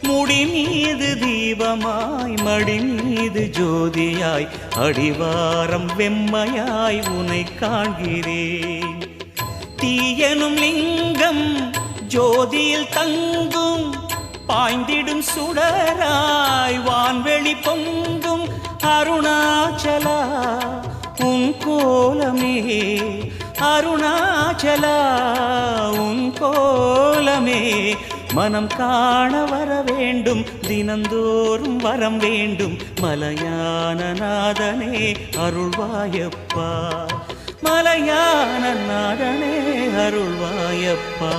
முடி மீது தீபமாய் மடி மீது ஜோதியாய் அடிவாரம் வெம்மையாய் உனை காண்கிறேன். தீயனும் லிங்கம் ஜோதியில் தங்கும் பாய்ந்திடும் சுடராய் வான்வெளி பொங்கும் அருணாச்சலா உன் கோலமே அருணாச்சலா உன் கோலமே மனம் காண வர வேண்டும் தினந்தோறும் வரம் வேண்டும் மலையான நாதனே அருள்வாயப்பா மலையான நாதனே அருள்வாயப்பா.